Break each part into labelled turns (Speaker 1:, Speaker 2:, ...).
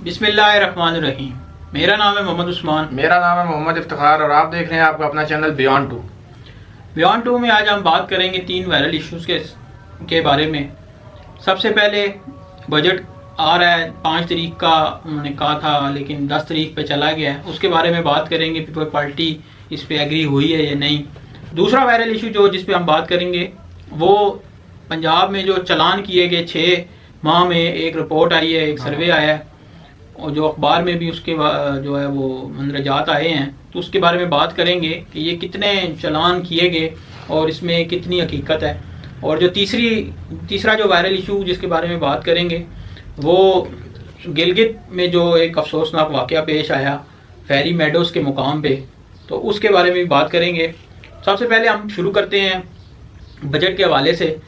Speaker 1: बिस्मिल्लाहिर्रहमानिर्रहीम। मेरा नाम है मोहम्मद उस्मान।
Speaker 2: मेरा नाम है मोहम्मद इफ्तिखार और आप देख रहे हैं आपका अपना चैनल बियॉन्ड 2।
Speaker 1: बियॉन्ड 2 में आज हम बात करेंगे 3 वायरल इश्यूज़ के बारे में। सबसे पहले बजट आ रहा है 5 तारीख का, उन्होंने कहा था लेकिन 10 तारीख पे चला गया है। उसके बारे में बात करेंगे, पीपल पार्टी इस पे एग्री हुई है या नहीं। दूसरा वायरल इशू जो जिस पे हम बात करेंगे वो पंजाब में जो चालान किए गए 6 माह में एक रिपोर्ट आई है, एक सर्वे आया है और जो अखबार में भी उसके जो है वो मंदरजात आए हैं, तो उसके बारे में बात करेंगे कि ये कितने चालान किए गए और इसमें कितनी हकीकत है। और जो तीसरा जो वायरल इशू जिसके बारे में बात करेंगे वो गिलगित में जो एक अफसोसनाक वाक़या पेश आया फेरी मेडोज़ के मुकाम पे, तो उसके बारे में भी बात करेंगे। सबसे पहले हम शुरू करते हैं बजट के हवाले से।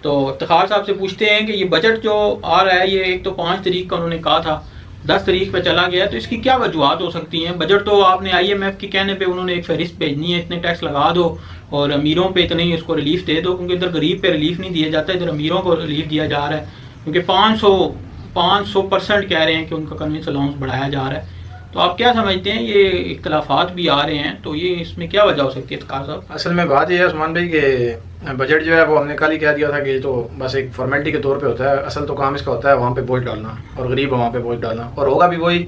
Speaker 1: तो इफ्तिखार साहब से पूछते हैं कि ये बजट जो आ रहा है, ये एक तो 5 तारीख का उन्होंने कहा था, 10 तारीख पे चला गया, तो इसकी क्या वजूहत हो सकती हैं? बजट तो आपने IMF के कहने पे उन्होंने एक फहरिस्त भेजनी है, इतने टैक्स लगा दो और अमीरों पे इतने ही उसको रिलीफ दे दो, क्योंकि इधर गरीब पे रिलीफ नहीं दिया जाता, इधर अमीरों को रिलीफ दिया जा रहा है। क्योंकि 500% कह रहे हैं कि उनका कन्वेंस अलाउंस बढ़ाया जा रहा है। तो आप क्या समझते हैं, ये इख्तलाफात भी आ रहे हैं, तो ये इसमें क्या वजह हो सकती है इफ्तिखार साहब?
Speaker 2: असल में बात यह है उस्मान भाई कि बजट जो है वो हमने कल ही कह दिया था कि तो बस एक फॉर्मेलिटी के तौर पे होता है। असल तो काम इसका होता है वहाँ पे बोझ डालना और गरीब वहाँ पे बोझ डालना, और होगा भी वही।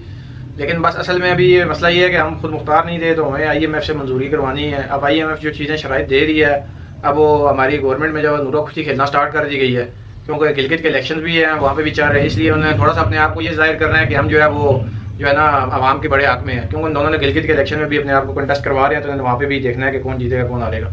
Speaker 2: लेकिन बस असल में अभी ये मसला ये है कि हम खुद मुख्तार नहीं दे, तो हमें IMF से मंजूरी करवानी है। अब IMF जो चीज़ें शराइत दे रही है, अब वो हमारी गवर्नमेंट में जो नूरा खुशी खेलना स्टार्ट कर दी गई है, क्योंकि गिलगित के इलेक्शन भी हैं, वहाँ पे भी चल रहे हैं। इसलिए उन्होंने थोड़ा सा अपने आप को ये जाहिर करना है कि हम जो है वो जो है ना आवाम के बड़े हक में है, क्योंकि उन दोनों ने गिलगित के इलेक्शन में भी अपने आप को कंटेस्ट करवा रहे हैं, तो उन्होंने वहाँ पे भी देखना है कि कौन जीतेगा कौन हारेगा।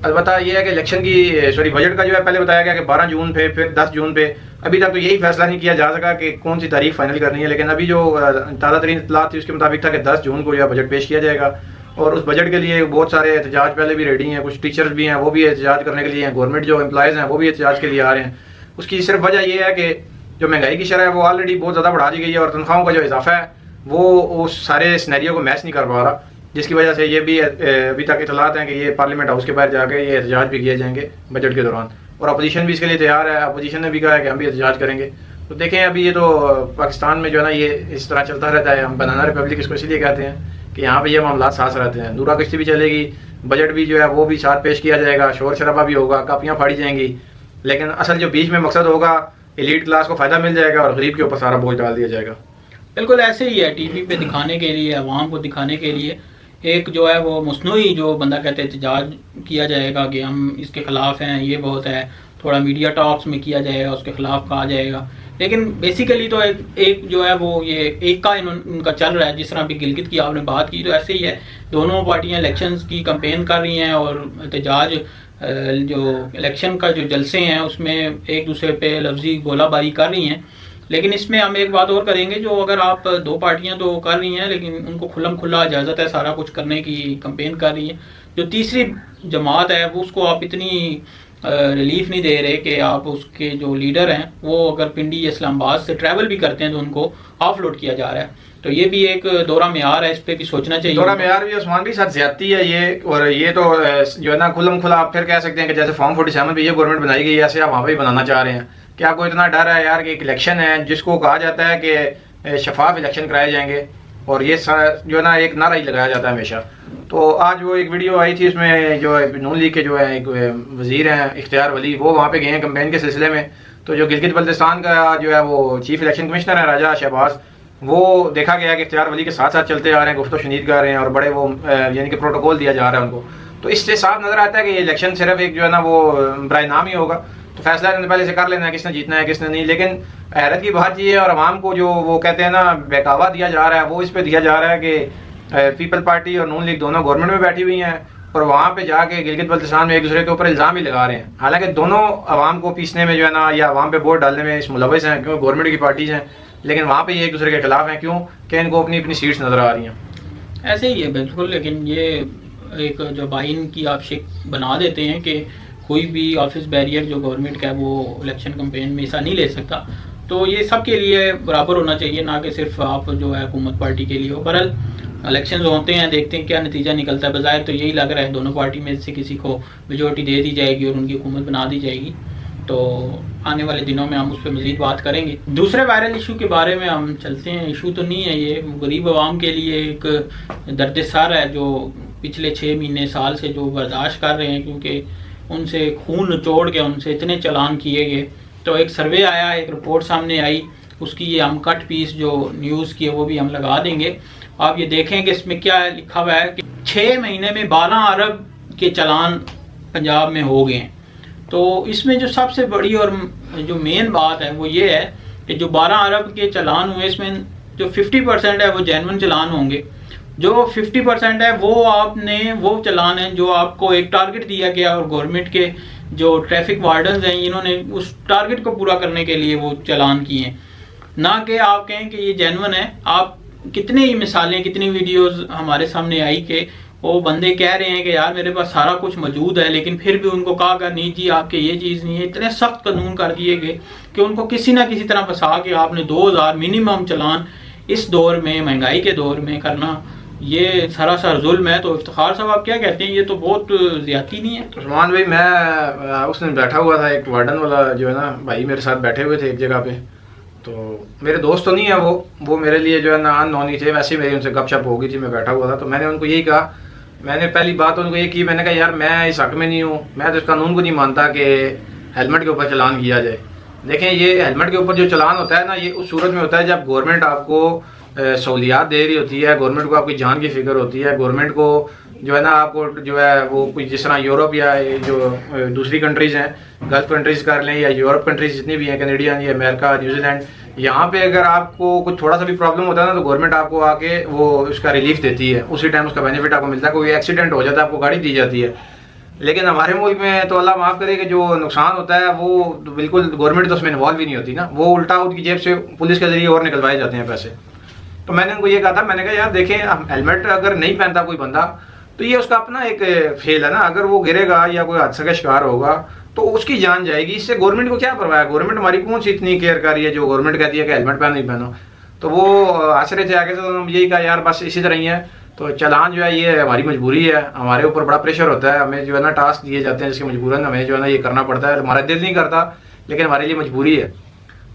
Speaker 2: अलबत्ता ये है कि इलेक्शन की बजट का जो है पहले बताया गया कि 12 जून पे, फिर 10 जून पे। अभी तक तो यही फैसला नहीं किया जा सका कि कौन सी तारीख फाइनल करनी है, लेकिन अभी जो ताज़ा तरीन इत्तलात थी उसके मुताबिक था कि 10 जून को यह बजट पेश किया जाएगा। और उस बजट के लिए बहुत सारे एहतजाज पहले भी रेडी हैं, कुछ टीचर्स भी हैं वो भी एहतजाज करने के लिए हैं, गवर्नमेंट जो एम्प्लॉयज़ हैं वो भी एहतजाज के लिए आ रहे हैं। उसकी सिर्फ वजह यह है कि जो महंगाई की शरह है वो ऑलरेडी बहुत ज़्यादा बढ़ा दी गई है और तनख्वाहों का जो इजाफा है वो उस सारे सिनेरियो को मैच नहीं कर पा रहा, जिसकी वजह से ये भी अभी तक इतलात हैं कि ये पार्लियामेंट हाउस के बाहर जाके ये एहतजाज भी किए जाएंगे बजट के दौरान। और अपोजिशन भी इसके लिए तैयार है, अपोजिशन ने भी कहा है कि हम भी एहतजाज करेंगे। तो देखें अभी ये तो पाकिस्तान में जो है ना ये इस तरह चलता रहता है। हम बनाना रिपब्लिक इसको इसलिए कहते हैं कि यहाँ पे ये मामला साथ रहते हैं। नूरा किश्ती भी चलेगी, बजट भी जो है वो भी साथ पेश किया जाएगा, शोर शराबा भी होगा, कापियाँ फाड़ी जाएंगी, लेकिन असल जो बीच में मकसद होगा एलीट क्लास को फ़ायदा मिल जाएगा और गरीब के ऊपर सारा बोझ डाल दिया जाएगा।
Speaker 1: बिल्कुल ऐसे ही है, टीवी पे दिखाने के लिए, अवाम को दिखाने के लिए एक जो है वो मसनूई जो बंदा कहते हैं एहतजाज किया जाएगा कि हम इसके ख़िलाफ़ हैं, ये बहुत है, थोड़ा मीडिया टॉक्स में किया जाएगा, उसके ख़िलाफ़ कहा जाएगा। लेकिन बेसिकली तो एक जो है वो ये एक का उनका चल रहा है। जिस तरह अभी गिलगित की आपने बात की, तो ऐसे ही है, दोनों पार्टियां इलेक्शंस की कैंपेन कर रही हैं और एहतजाज जो इलेक्शन का जो जलसे हैं उसमें एक दूसरे पे लफ्जी गोलाबारी कर रही हैं। लेकिन इसमें हम एक बात और करेंगे, जो अगर आप 2 पार्टियां तो कर रही हैं लेकिन उनको खुल्लम खुल्ला इजाज़त है सारा कुछ करने की, कैंपेन कर रही हैं, जो तीसरी जमात है वो उसको आप इतनी रिलीफ नहीं दे रहे कि आप उसके जो लीडर हैं वो अगर पिंडी या इस्लामाबाद से ट्रैवल भी करते हैं तो उनको ऑफलोड किया जा रहा है। तो ये भी एक दौरा मेयार है, इस पे भी सोचना चाहिए।
Speaker 2: दौरा मेयार भी उस्मान भी साथ ज्यादती है ये, और ये तो जो है ना खुल्लम खुला आप फिर कह सकते हैं कि जैसे फॉर्म 47 पे ये गवर्नमेंट बनाई गई है, ऐसे आप वहाँ पे भी बनाना चाह रहे हैं। क्या कोई इतना डर है यार कि एक इलेक्शन है जिसको कहा जाता है कि शफाफ इलेक्शन कराए जाएंगे, और ये जो है ना एक नारा ही लगाया जाता है हमेशा। तो आज वो एक वीडियो आई थी, उसमें जो नून लीग के जो है एक वजीर हैं इख्तियार वली, वो वहाँ पे गए हैं कैंपेन के सिलसिले में। तो जो गिलगित बल्तिस्तान का जो है वो चीफ इलेक्शन कमिश्नर है राजा शहबाज, वो देखा गया कि इख्तियार वली के साथ साथ चलते आ रहे हैं, गुफ्तो शनीद कर रहे हैं और बड़े वो यानी कि प्रोटोकॉल दिया जा रहा है उनको। तो इससे साफ नजर आता है कि ये इलेक्शन सिर्फ एक जो है ना वो बराए नाम ही होगा। तो फैसला इन्होंने पहले से कर लेना है किसने जीतना है किसने नहीं। लेकिन हैरत की बात ये है, और आवाम को जो वो कहते हैं ना बहकावा दिया जा रहा है, वो इस पे दिया जा रहा है कि पीपल पार्टी और नून लीग दोनों गवर्नमेंट में बैठी हुई हैं और वहाँ पे जाके गिलगित बल्तिस्तान में एक दूसरे के ऊपर इल्ज़ाम भी लगा रहे हैं। हालांकि दोनों आवाम को पीसने में जो है ना या आवाम पे वोट डालने में इस मुलविस हैं, क्योंकि गवर्नमेंट की पार्टीज हैं, लेकिन वहाँ पे ये एक दूसरे के खिलाफ हैं। क्यों कि इनको अपनी अपनी सीट्स नज़र आ रही हैं।
Speaker 1: ऐसे ही है बिल्कुल। लेकिन ये एक जो बाइन की आप शिक बना देते हैं कि कोई भी ऑफिस बैरियर जो गवर्नमेंट का है वो इलेक्शन कैंपेन में हिस्सा नहीं ले सकता, तो ये सब के लिए बराबर होना चाहिए, ना कि सिर्फ आप जो है हुकूमत पार्टी के लिए हो। बहरहाल इलेक्शन होते हैं, देखते हैं क्या नतीजा निकलता है। बज़ाहिर तो यही लग रहा है दोनों पार्टी में से किसी को मेजोरिटी दे दी जाएगी और उनकी हुकूमत बना दी जाएगी। तो आने वाले दिनों में हम उस पर मज़ीद बात करेंगे। दूसरे वायरल इशू के बारे में हम चलते हैं। इशू तो नहीं है, ये गरीब आवाम के लिए एक दर्द सर है जो पिछले 6 महीने साल से जो बर्दाश्त कर रहे हैं, क्योंकि उनसे खून निचोड़ के उनसे इतने चालान किए गए। तो एक सर्वे आया, एक रिपोर्ट सामने आई, उसकी ये हम कट पीस जो न्यूज़ की है वो भी हम लगा देंगे। आप ये देखें कि इसमें क्या लिखा हुआ है कि 6 महीने में 12 अरब के चालान पंजाब में हो गए हैं। तो इसमें जो सबसे बड़ी और जो मेन बात है वो ये है कि जो 12 अरब के चालान हुए, इसमें जो 50% है वो जेन्युइन चालान होंगे। जो 50% है वो आपने वो चालान है जो आपको एक टारगेट दिया गया और गवर्नमेंट के जो ट्रैफिक वार्डन्स हैं इन्होंने उस टारगेट को पूरा करने के लिए वो चालान किए, ना कि आप कहें कि ये जेन्युइन है। आप कितने ही मिसालें, कितनी वीडियोस हमारे सामने आई कि वो बंदे कह रहे हैं कि यार मेरे पास सारा कुछ मौजूद है, लेकिन फिर भी उनको कहा गया नहीं जी आपके ये चीज़ नहीं है। इतने सख्त कानून कर दिए गए कि उनको किसी ना किसी तरह फंसा के आपने 2000 मिनिमम चालान इस दौर में, महंगाई के दौर में करना, ये सरासर जुल्म है। तो इफ्तिखार साहब आप क्या कहते हैं, ये तो बहुत ज्यादती नहीं है?
Speaker 2: उस्मान भाई, मैं उस दिन बैठा हुआ था, एक वार्डन वाला जो है ना भाई मेरे साथ बैठे हुए थे एक जगह पे। तो मेरे दोस्त तो नहीं है वो मेरे लिए जो है ना अननोन ही थे। वैसे ही मेरी उनसे गपशप हो गई थी, मैं बैठा हुआ था। तो मैंने उनको यही कहा, मैंने पहली बात उनको ये की, मैंने कहा यार मैं इस हक में नहीं हूँ, मैं तो इस कानून को नहीं मानता कि हेलमेट के ऊपर चालान किया जाए। देखें, ये हेलमेट के ऊपर जो चालान होता है ना, ये उस सूरत में होता है जब गवर्नमेंट आपको सहूलियात दे रही होती है, गवर्नमेंट को आपकी जान की फिक्र होती है, गवर्नमेंट को जो है ना आपको जो है वो कुछ जिस तरह यूरोप या जो दूसरी कंट्रीज़ हैं, गल्फ कंट्रीज़ कर लें या यूरोप कंट्रीज़ जितनी भी हैं, कनेडियन या अमेरिका, न्यूजीलैंड, यहाँ पे अगर आपको कुछ थोड़ा सा भी प्रॉब्लम होता है ना तो गवर्नमेंट आपको आके वो उसका रिलीफ देती है, उसी टाइम उसका बेनिफिट आपको मिलता है। कोई एक्सीडेंट हो जाता है आपको गाड़ी दी जाती है। लेकिन हमारे मुल्क में तो अल्लाह माफ़ करे कि जो नुकसान होता है वो बिल्कुल गवर्नमेंट तो उसमें इन्वॉल्व ही नहीं होती ना, वो उल्टा उनकी जेब से पुलिस के जरिए और निकलवाए जाते हैं पैसे। तो मैंने उनको ये कहा था, मैंने कहा यार देखें, हेलमेट अगर नहीं पहनता कोई बंदा तो ये उसका अपना एक फेल है ना। अगर वो गिरेगा या कोई हादसे का शिकार होगा तो उसकी जान जाएगी, इससे गवर्नमेंट को क्या परवाह है? गवर्नमेंट हमारी कौन सी इतनी केयर कर रही है जो गवर्नमेंट कहती है कि हेलमेट पहनो नहीं पहनो। तो वो हंस रहे थे आगे से, तो हम यही कहा यार बस इसी तरह ही है। तो चालान जो है ये हमारी मजबूरी है, हमारे ऊपर बड़ा प्रेशर होता है, हमें जो है ना टास्क दिए जाते हैं जिसकी मजबूरन हमें जो है ना ये करना पड़ता है। हमारा दिल नहीं करता लेकिन हमारे लिए मजबूरी है।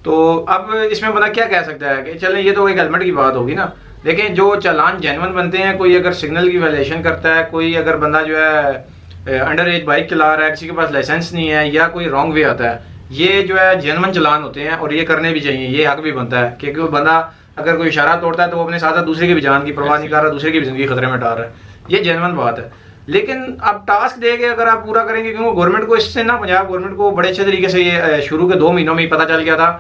Speaker 2: तो अब इसमें बंदा क्या कह सकता है कि चलें ये तो एक हेलमेट की बात होगी ना। देखें, जो चालान जेन्युइन बनते हैं, कोई अगर सिग्नल की वायलेशन करता है, कोई अगर बंदा जो है अंडर एज बाइक चला रहा है, किसी के पास लाइसेंस नहीं है या कोई रॉन्ग वे आता है, ये जो है जेन्युइन चालान होते हैं और ये करने भी चाहिए, ये हक भी बनता है। क्योंकि वो बंदा अगर कोई इशारा तोड़ता है तो वो अपने साथ दूसरे की भी जान की परवाह नहीं कर रहा, दूसरे की भी जिंदगी खतरे में डाल रहा है, ये जेन्युइन बात है। लेकिन अब टास्क दे के अगर आप पूरा करेंगे, क्योंकि गवर्नमेंट को इससे ना, पंजाब गवर्नमेंट को बड़े अच्छे तरीके से ये शुरू के 2 महीनों में ही पता चल गया था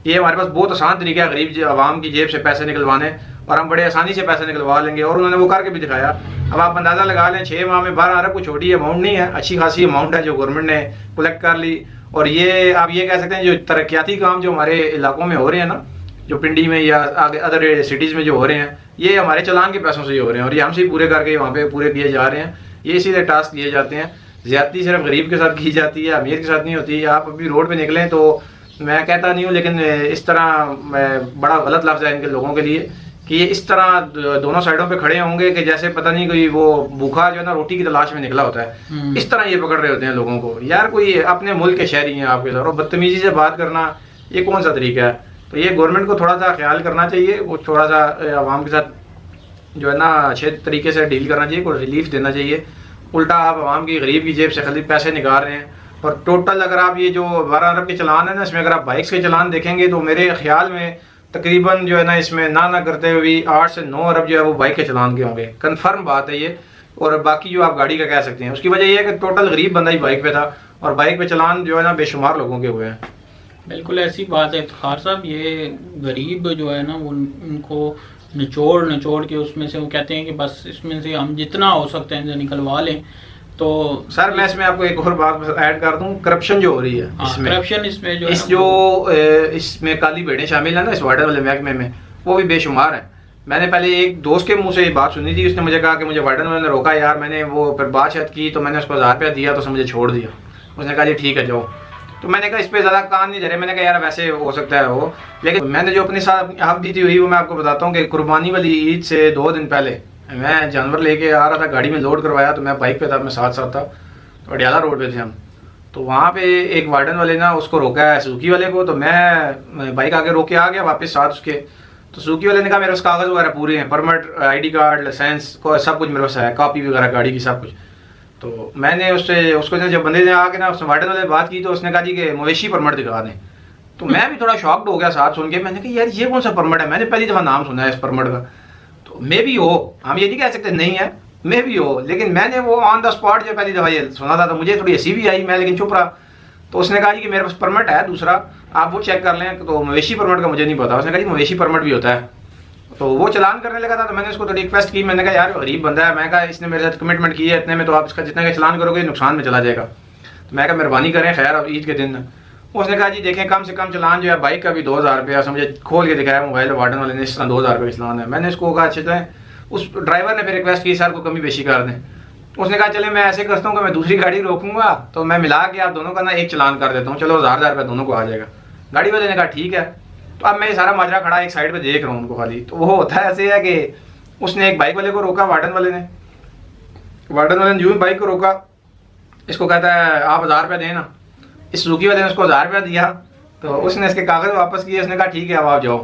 Speaker 2: ये हमारे पास बहुत आसान तरीका है गरीब आवाम की जेब से पैसे निकलवाने, और हम बड़े आसानी से पैसे निकलवा लेंगे, और उन्होंने वो करके भी दिखाया। अब आप अंदाज़ा लगा लें, 6 माह में 12 अरब कोई छोटी अमाउंट नहीं है, अच्छी खासी अमाउंट है जो गवर्नमेंट ने कलेक्ट कर ली। और ये आप ये कह सकते हैं जो तरक्याती काम जो हमारे इलाकों में हो रहे हैं ना, जो पिंडी में या आगे अदर सिटीज़ में जो हो रहे हैं, ये हमारे चालान के पैसों से ही हो रहे हैं और ये हमसे ही पूरे करके वहाँ पे पूरे किए जा रहे हैं। ये सीधे टास्क दिए जाते हैं। ज़्यादती सिर्फ गरीब के साथ की जाती है, अमीर के साथ नहीं होती। आप अभी रोड पे निकलें तो मैं कहता नहीं हूँ, लेकिन इस तरह बड़ा गलत लफ्ज़ है इनके लोगों के लिए कि ये इस तरह दोनों साइडों पे खड़े होंगे कि जैसे पता नहीं कोई वो भूखा जो है ना रोटी की तलाश में निकला होता है, इस तरह ये पकड़ रहे होते हैं लोगों को। यार कोई अपने मुल्क के शहरी हैं आपके साथ और बदतमीजी से बात करना, ये कौन सा तरीका है? तो ये गवर्नमेंट को थोड़ा सा ख्याल करना चाहिए, वो थोड़ा सा आवाम के साथ जो है ना अच्छे तरीके से डील करना चाहिए, कोई रिलीफ देना चाहिए। उल्टा आप आवाम की गरीब की जेब से खाली पैसे निकाल रहे हैं। और टोटल अगर आप ये जो 12 अरब के चलान है ना, इसमें अगर आप बाइक्स के चलान देखेंगे तो मेरे ख्याल में तकरीबन जो है ना इसमें ना करते हुए 8 से 9 अरब जो है वो बाइक के चलान के होंगे, कंफर्म बात है ये। और बाकी जो आप गाड़ी का कह सकते हैं, उसकी वजह ये है कि टोटल गरीब बंदा ही बाइक पे था और बाइक पे चलान जो है ना बेशुमार लोगों के हुए हैं।
Speaker 1: बिल्कुल ऐसी बात है खार साहब, ये गरीब जो है ना वो उनको निचोड़ के उसमें से वो कहते हैं कि बस इसमें से हम जितना हो सकता है निकलवा लें। तो
Speaker 2: सर मैं इसमें आपको एक और बात ऐड कर दूं, करप्शन जो हो रही है इसमें,
Speaker 1: करप्शन इसमें
Speaker 2: इसमें काली भेड़ें शामिल है ना इस वार्डन वाले महकमे में, वो भी बेशुमार है। मैंने पहले एक दोस्त के मुंह से ये बात सुनी थी, उसने मुझे कहा कि मुझे वार्डन वाले ने रोका यार, मैंने वो फिर बात शायद की तो मैंने उसको 1000 रुपया दिया तो उसने मुझे छोड़ दिया। उसने कहा जी ठीक है जाओ। तो मैंने कहा इस पर ज़्यादा कान नहीं धरे, मैंने कहा यार वैसे हो सकता है वो। लेकिन मैंने जो अपने साथ आप बीती हुई वो मैं आपको बताता हूँ कि कुर्बानी वाली ईद से 2 दिन पहले मैं जानवर लेके आ रहा था, गाड़ी में लोड करवाया, तो मैं बाइक पे था, मैं साथ था, तो अडियाला रोड पे थे हम। तो वहाँ पे एक वार्डन वाले ना उसको रोका है सुजुकी वाले को, तो मैं बाइक आगे रोक के आ गया वापस साथ उसके। तो सुजुकी वाले ने कहा मेरे पास कागज़ वगैरह पूरे हैं, परमिट, ID कार्ड, लाइसेंस को सब कुछ मेरे पास है, कॉपी वगैरह गाड़ी की सब कुछ। तो मैंने उसको जब बंदे ने आके ना उसने वार्डन वाले बात की तो उसने कहा जी कि मवेशी परमिट दिखा दें। तो मैं भी थोड़ा शॉक्ड हो गया साथ सुन के, मैंने कहा यार ये कौन सा परमिट है, मैंने पहली दफ़ा नाम सुना है इस परमिट का। तो मे भी हो, हम ये नहीं कह सकते नहीं है, मे भी हो, लेकिन मैंने वो ऑन द स्पॉट जो पहली दफ़ा ये सुना था तो मुझे थोड़ी हंसी भी आई, मैं लेकिन चुप रहा। तो उसने कहा जी कि मेरे पास परमिट है दूसरा, आप वो चेक कर लें। तो मवेशी परमिट का मुझे नहीं पता, उसने कहा जी मवेशी परमिट भी होता है। तो वो चलान करने लगा था, तो मैंने उसको तो रिक्वेस्ट की, मैंने कहा यार गरीब बंदा है, मैं कहा इसने मेरे साथ कमिटमेंट की है इतने में, तो आप इसका जितना का चलान करोगे नुकसान में चला जाएगा। तो मैं कहा मेहरबानी करें, खैर अब ईद के दिन। उसने कहा जी देखें कम से कम चलान जो है बाइक का भी 2000 रुपया, समझे खोल के दिखाया मोबाइल वार्डन वाले ने, इस तरह 2000 रुपये का चलान है। मैंने इसको कहा अच्छा, उस ड्राइवर ने फिर रिक्वेस्ट की सर को कमी बेशी कर दें। उसने कहा चले मैं ऐसे करता हूँ कि मैं दूसरी गाड़ी रोकूंगा तो मैं मिला के आप दोनों का ना एक चलान कर देता हूँ, चलो 1000 रुपये दोनों को आ जाएगा। गाड़ी वाले ने कहा ठीक है। तो अब मैं ये सारा माजरा खड़ा एक साइड पे देख रहा हूँ उनको खाली। तो वो होता है ऐसे है कि उसने एक बाइक वाले को रोका, वार्डन वाले ने यूं बाइक को रोका, इसको कहता है आप 1000 रुपये देना। इस सुजुकी वाले ने उसको 1000 रुपया दिया, तो उसने इसके कागज़ वापस किए, उसने कहा ठीक है अब आप जाओ।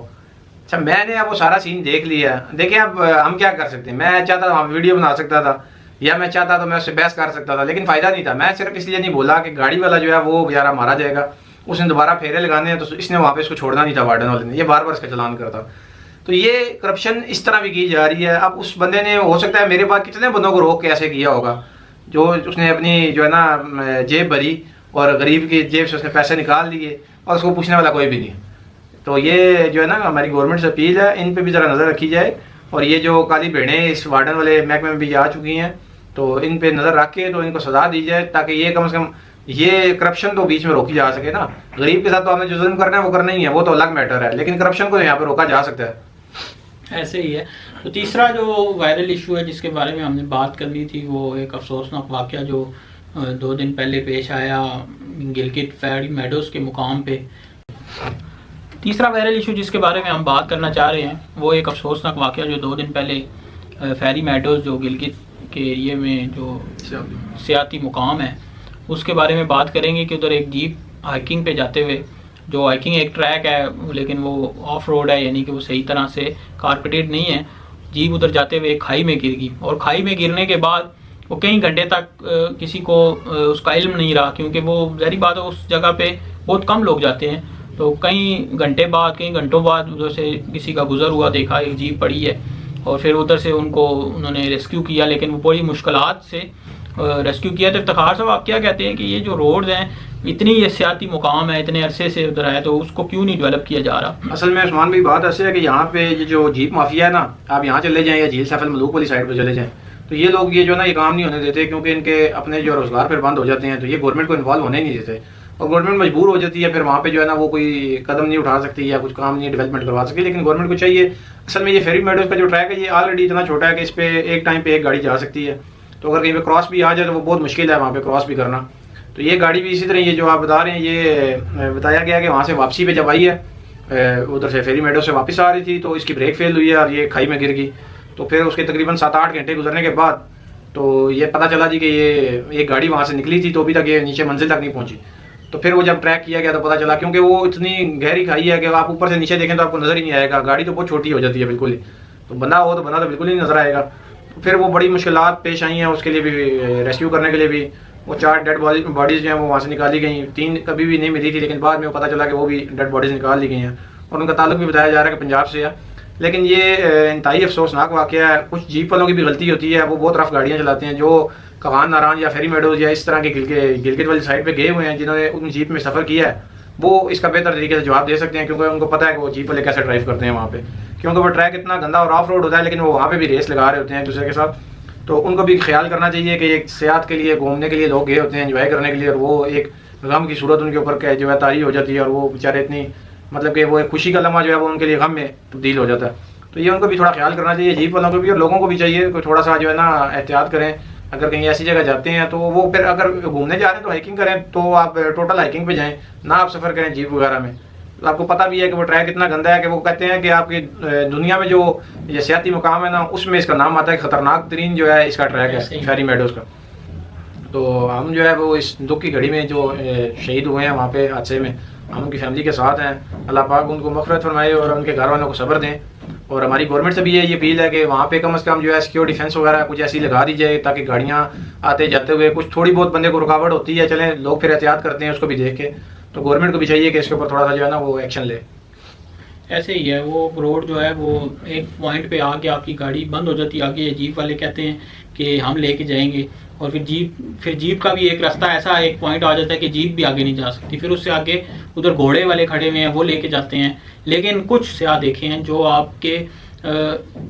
Speaker 2: अच्छा मैंने अब वो सारा सीन देख लिया। देखिए अब हम क्या कर सकते हैं, मैं चाहता था वीडियो बना सकता था, या मैं चाहता तो मैं उससे बहस कर सकता था, लेकिन फ़ायदा नहीं था। मैं सिर्फ इसलिए नहीं बोला कि गाड़ी वाला जो है वो बेचारा मारा जाएगा, उसने दोबारा फेरे लगाने हैं, तो इसने वहाँ पे इसको छोड़ना नहीं था वार्डन वाले ने, ये बार बार इसका चलान करता। तो ये करप्शन इस तरह भी की जा रही है। अब उस बंदे ने हो सकता है मेरे पास कितने बंदों को रोक के ऐसे किया होगा, जो उसने अपनी जो है ना जेब भरी और गरीब की जेब से उसने पैसे निकाल लिए और उसको पूछने वाला कोई भी नहीं। तो ये जो है ना हमारी गवर्नमेंट से अपील है, इन पे भी ज़रा नज़र रखी जाए। और ये जो काली भेड़ें इस वार्डन वाले महकमे में भी आ चुकी हैं, तो इन पे नज़र रख के तो इनको सजा दी जाए, ताकि ये कम से कम ये करप्शन तो बीच में रोकी जा सके ना। गरीब के साथ तो हमने जो जुल्म करना है वो करना ही है, वो तो अलग मैटर है, लेकिन करप्शन को यहाँ पे रोका जा सकता है।
Speaker 1: ऐसे ही है। तो तीसरा जो वायरल इशू है जिसके बारे में हमने बात कर ली थी, वो एक अफसोसनाक वाक़या जो 2 दिन पहले पेश आया गिलगित फेरी मेडोज़ के मुकाम पे। तीसरा वायरल इशू जिसके बारे में हम बात करना चाह रहे हैं वो एक अफसोसनाक वाक़या जो 2 दिन पहले फेरी मेडोज़ जो गिलगित के एरिए में जो सियाती मुकाम है उसके बारे में बात करेंगे कि उधर एक जीप हाइकिंग पे जाते हुए, जो हाइकिंग एक ट्रैक है लेकिन वो ऑफ रोड है, यानी कि वो सही तरह से कारपेटेड नहीं है, जीप उधर जाते हुए एक खाई में गिर गई। और खाई में गिरने के बाद वो कई घंटे तक किसी को उसका इल्म नहीं रहा, क्योंकि वो ज़ाहिर बात है उस जगह पे बहुत कम लोग जाते हैं। तो कई घंटों बाद उधर से किसी का गुजर हुआ, देखा एक जीप पड़ी है, और फिर उधर से उन्होंने रेस्क्यू किया, लेकिन वो बड़ी मुश्किलात से रेस्क्यू किया। तो इफ्तिखार साहब आप क्या कहते हैं कि ये जो रोड्स हैं, इतनी एहतियाती मुकाम है, इतने अरसे से उधर है, तो उसको क्यों नहीं डेवलप किया जा रहा?
Speaker 2: असल में उस्मान भाई बात ऐसे है कि यहाँ पे ये जो जीप माफिया है ना, आप यहाँ चले जाएँ या झील सैफल मलूक वाली साइड पर चले जाएँ, तो ये लोग ये जो ना ये काम नहीं होने देते, क्योंकि इनके अपने जो रोज़गार फिर बंद हो जाते हैं, तो ये गवर्नमेंट को इन्वॉल्व होने ही नहीं देते, और गवर्नमेंट मजबूर हो जाती है फिर वहाँ पे जो है ना वो कोई कदम नहीं उठा सकती या कुछ काम नहीं डेवलपमेंट करवा सकती। लेकिन गवर्नमेंट को चाहिए, असल में ये फेरी मेडोज़ का जो ट्रैक है ये ऑलरेडी इतना छोटा है कि इस पर एक टाइम पे एक गाड़ी जा सकती है, तो अगर कहीं पे क्रॉस भी आ जाए तो वो बहुत मुश्किल है वहाँ पे क्रॉस भी करना। तो ये गाड़ी भी इसी तरह ये जो आप बता रहे हैं, ये बताया गया कि वहाँ से वापसी पे जब आई है उधर से फेरी मेडोज़ से वापस आ रही थी, तो इसकी ब्रेक फेल हुई है और ये खाई में गिर गई। तो फिर उसके तकरीबन 7-8 घंटे गुजरने के बाद तो ये पता चला जी कि ये एक गाड़ी वहाँ से निकली थी, तो अभी तक ये नीचे मंजिल तक नहीं पहुँची। तो फिर वो जब ट्रैक किया गया तो पता चला, क्योंकि वो इतनी गहरी खाई है कि आप ऊपर से नीचे देखें तो आपको नज़र ही नहीं आएगा, गाड़ी तो बहुत छोटी हो जाती है बिल्कुल ही, तो बंदा तो बिल्कुल ही नज़र आएगा। तो फिर वो बड़ी मुश्किलात पेश आई हैं उसके लिए भी, रेस्क्यू करने के लिए भी। वो 4 डेड बॉडीज़ जो हैं वो वहाँ से निकाली गई, 3 कभी भी नहीं मिली थी, लेकिन बाद में वो पता चला कि वो भी डेड बॉडीज़ निकाल ली गई हैं, और उनका ताल्लुक भी बताया जा रहा है कि पंजाब से है। लेकिन ये इंतहाई अफसोसनाक वाक़या है। कुछ जीप वालों की भी गलती होती है, वो बहुत रफ गाड़ियाँ चलाते हैं, जो कवान नारान या फेरी मेडोज़ या इस तरह के गिलगित वाली साइड पे गए हुए हैं, जिन्होंने उन जीप में सफ़र किया है, वो इसका बेहतर तरीके से जवाब दे सकते हैं, क्योंकि उनको पता है कि वो जीप वाले कैसे ड्राइव करते हैं वहाँ पे, क्योंकि वो ट्रैक इतना गंदा और ऑफ रोड होता है, लेकिन वो वहाँ पे भी रेस लगा रहे होते हैं एक दूसरे के साथ। तो उनको भी ख्याल करना चाहिए कि एक सेहत के लिए, घूमने के लिए लोग गए होते हैं एंजॉय करने के लिए, और वो एक गम की सूरत उनके ऊपर जो है तारी हो जाती है, और वो बेचारे इतनी मतलब कि वो एक खुशी का लम्हा जो है वो उनके लिए गम में तब्दील हो जाता है। तो ये उनको भी थोड़ा ख्याल करना चाहिए, जीप वालों को भी और लोगों को भी चाहिए कि थोड़ा सा जो है ना एहतियात करें। अगर कहीं ऐसी जगह जाते हैं तो वो फिर अगर घूमने जा रहे हैं तो हाइकिंग करें, तो आप टोटल हाइकिंग पे जाएं, ना आप सफ़र करें जीप वगैरह में। तो आपको पता भी है कि वो ट्रैक इतना गंदा है कि वो कहते हैं कि आपकी दुनिया में जो ये सियाती मुकाम है ना, उसमें इसका नाम आता है, ख़तरनाक तरीन जो है इसका ट्रैक है फेरी मेडोज़ का। तो हम जो है वो इस दुख की घड़ी में जो शहीद हुए हैं वहाँ पे हादसे में, हम उनकी फैमिली के साथ हैं। अल्लाह पाक उनको मग़फ़िरत फरमाए और उनके घर वालों को सब्र दें। और हमारी गवर्नमेंट से भी ये अपील है कि वहाँ पे कम से कम जो है सिक्योरिटी फेंस वगैरह कुछ ऐसी लगा दी जाए, ताकि गाड़ियाँ आते जाते हुए कुछ थोड़ी बहुत बंदे को रुकावट होती है, चलें लोग फिर एहतियात करते हैं उसको भी देख के। तो गवर्नमेंट को भी चाहिए कि इसके ऊपर थोड़ा सा जो है ना वो एक्शन ले।
Speaker 1: ऐसे ही है, वो रोड जो है वो एक पॉइंट पे आके आपकी गाड़ी बंद हो जाती है आगे, ये जीप वाले कहते हैं कि हम लेके जाएंगे, और फिर जीप का भी एक रास्ता ऐसा एक पॉइंट आ जाता है कि जीप भी आगे नहीं जा सकती, फिर उससे आगे उधर घोड़े वाले खड़े हुए हैं वो लेके जाते हैं। लेकिन कुछ स्याह देखे हैं जो आपके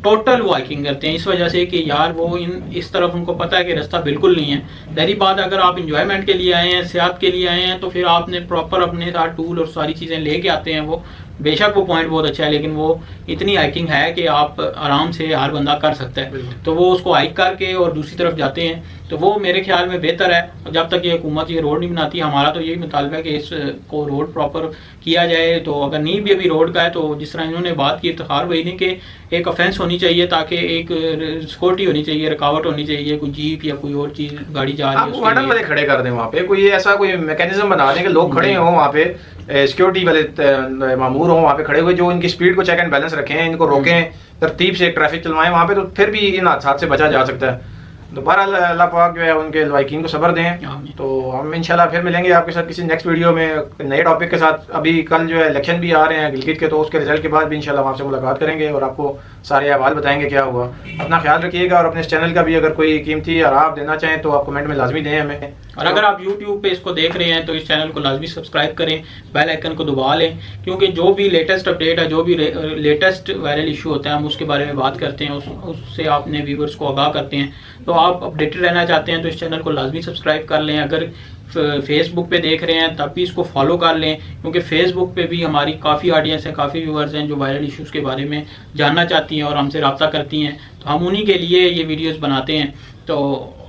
Speaker 1: टोटल वॉकिंग करते हैं इस वजह से कि यार वो इस तरफ उनको पता है कि रास्ता बिल्कुल नहीं है। पहली बात, अगर आप इंजॉयमेंट के लिए आए हैं, सेहत के लिए आए हैं, तो फिर आपने प्रॉपर अपने साथ टूल और सारी चीज़ें लेके आते हैं। वो बेशक वो पॉइंट बहुत अच्छा है, लेकिन वो इतनी हाइकिंग है कि आप आराम से हर बंदा कर सकता है, तो वो उसको हाइक करके और दूसरी तरफ जाते हैं। तो वो मेरे ख्याल में बेहतर है। जब तक ये हुकूमत ये रोड नहीं बनाती, हमारा तो यही मुतालबा है कि इसको रोड प्रॉपर किया जाए। तो अगर नहीं भी अभी रोड का है, तो जिस तरह इन्होंने बात की इफ्तिखार वही नहीं कि एक ऑफेंस होनी चाहिए, ताकि एक सिक्योरिटी होनी चाहिए, रुकावट होनी चाहिए, कोई जीप या कोई और चीज़ गाड़ी जा रही है
Speaker 2: वार्डन वाले खड़े कर दें वहाँ पे, कोई ऐसा कोई मैकेनिज्म बना दें कि लोग खड़े हों वहाँ पे, सिक्योरिटी वाले मामूर हों वहाँ पे खड़े हुए, जो इनकी स्पीड को चेक एंड बैलेंस रखें, इनको रोकें, तरतीब से ट्रैफिक चलवाएं वहाँ पे, तो फिर भी इन हादसा से बचा जा सकता है। दोबारा अल्लाह पाक जो है उनके लाइकिन को सब्र दें। तो हम इंशाल्लाह फिर मिलेंगे आपके साथ किसी नेक्स्ट वीडियो में नए टॉपिक के साथ। अभी कल जो है इलेक्शन भी आ रहे हैं गिलगित के, तो उसके रिजल्ट के बाद भी इंशाल्लाह आपसे मुलाकात करेंगे और आपको सारे अहवाल बताएंगे क्या हुआ। अपना ख्याल रखिएगा और अपने इस चैनल का भी अगर कोई कीमती और आप देना चाहें तो आप कमेंट में लाजमी दें हमें।
Speaker 1: और अगर आप YouTube पे इसको देख रहे हैं तो इस चैनल को लाजमी सब्सक्राइब करें, बेल आइकन को दबा लें, क्योंकि जो भी लेटेस्ट अपडेट है, जो भी लेटेस्ट वायरल इशू होता है, हम उसके बारे में बात करते हैं, उससे आपने व्यूवर्स को आगाह करते हैं। तो आप अपडेटेड रहना चाहते हैं तो इस चैनल को लाजमी सब्सक्राइब कर लें। अगर फेसबुक पे देख रहे हैं तब भी इसको फॉलो कर लें, क्योंकि फेसबुक पे भी हमारी काफ़ी ऑडियंस है, काफ़ी व्यूअर्स हैं जो वायरल इश्यूज़ के बारे में जानना चाहती हैं और हमसे रब्ता करती हैं। तो हम उन्हीं के लिए ये वीडियोस बनाते हैं। तो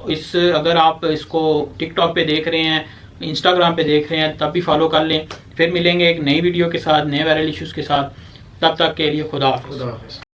Speaker 1: अगर आप इसको टिकटॉक पे देख रहे हैं, इंस्टाग्राम पे देख रहे हैं, तब भी फॉलो कर लें। फिर मिलेंगे एक नई वीडियो के साथ, नए वायरल इश्यूज़ के साथ। तब तक के लिए खुदा हाफिज़।